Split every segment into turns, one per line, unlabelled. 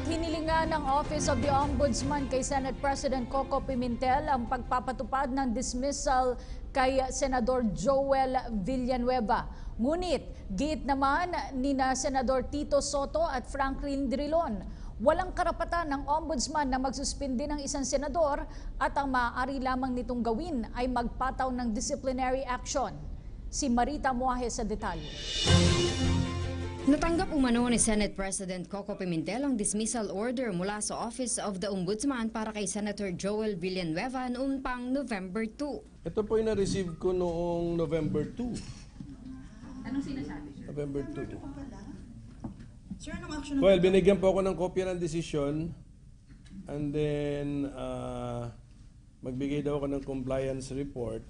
At hinilingan ng Office of the Ombudsman kay Senate President Coco Pimentel ang pagpapatupad ng dismissal kay Senador Joel Villanueva. Ngunit, giit naman ni Senador Tito Soto at Franklin Drilon, walang karapatan ng Ombudsman na magsuspindi ng isang senador at ang maaari lamang nitong gawin ay magpataw ng disciplinary action. Si Marita Muahe sa detalye.
Natanggap umano ni Senate President Coco Pimentel ang dismissal order mula sa Office of the Ombudsman para kay Senator Joel Villanueva noong pang November 2.
Ito po yung na-receive ko noong November 2.
Anong sinasabi, sir?
November 2.
Sir, anong action?
Well, binigyan po ako ng kopya ng desisyon and then magbigay daw ako ng compliance report.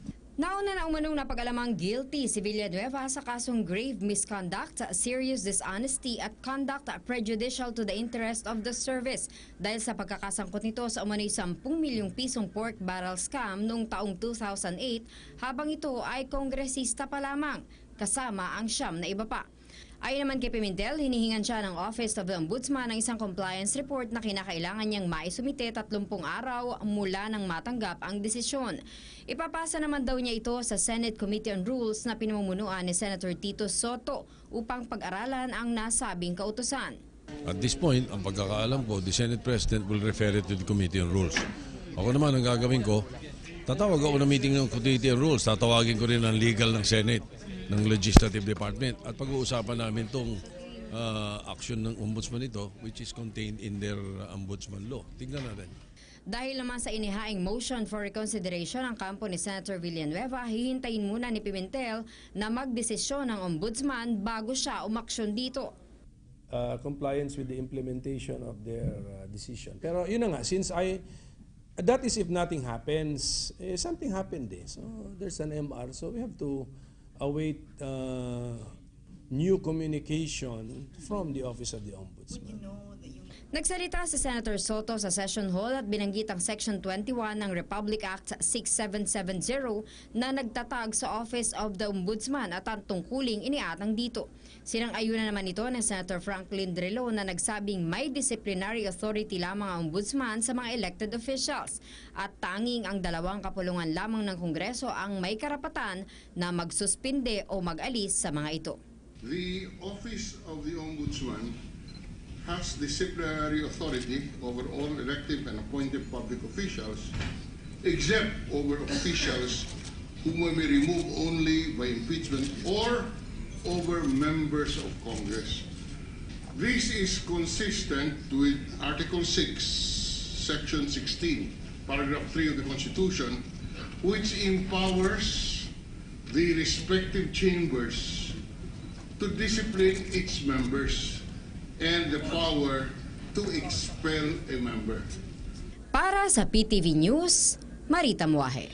Nauna na umanong napag-alamang guilty si Villanueva sa kasong grave misconduct, serious dishonesty at conduct prejudicial to the interest of the service dahil sa pagkakasangkot nito sa umano'y 10 milyong pisong pork barrel scam noong taong 2008 habang ito ay kongresista pa lamang kasama ang 9 na iba pa. Ayon naman kay Pimentel, hinihingan siya ng Office of the Ombudsman ng isang compliance report na kinakailangan niyang maisumite 30 araw mula nang matanggap ang desisyon. Ipapasa naman daw niya ito sa Senate Committee on Rules na pinamumunuan ni Senator Tito Soto upang pag-aralan ang nasabing kautusan.
At this point, ang pagkakaalam ko, the Senate President will refer it to the Committee on Rules. Ako naman, ang gagawin ko, tatawag ako ng meeting ng Committee on Rules, tatawagin ko rin ang legal ng Senate, ng Legislative Department at pag-uusapan namin itong action ng ombudsman ito which is contained in their ombudsman law. Tingnan natin.
Dahil naman sa inihaing motion for reconsideration ang kampo ni Senator Villanueva, hihintayin muna ni Pimentel na magdesisyon ng ombudsman bago siya umaksyon dito.
Compliance with the implementation of their decision. Pero yun na nga, since that is if nothing happens, something happened eh. So there's an MR, so we have to await new communication from the Office of the Ombudsman.
Nagsalita si Senator Soto sa Session Hall at binanggit ang Section 21 ng Republic Act 6770 na nagtatag sa Office of the Ombudsman at ang tungkuling iniatang dito. Sinang-ayunan naman ito ni Senator Franklin Drilon na nagsabing may disciplinary authority lamang ang Ombudsman sa mga elected officials at tanging ang 2 kapulungan lamang ng Kongreso ang may karapatan na magsuspinde o mag-alis sa mga ito.
The Office of the Ombudsman has disciplinary authority over all elected and appointed public officials, except over officials whom we may remove only by impeachment or over members of Congress. This is consistent with Article 6, Section 16, Paragraph 3 of the Constitution, which empowers the respective chambers to discipline its members and the power to expel a member.
Para sa PTV News, Marita Muahe.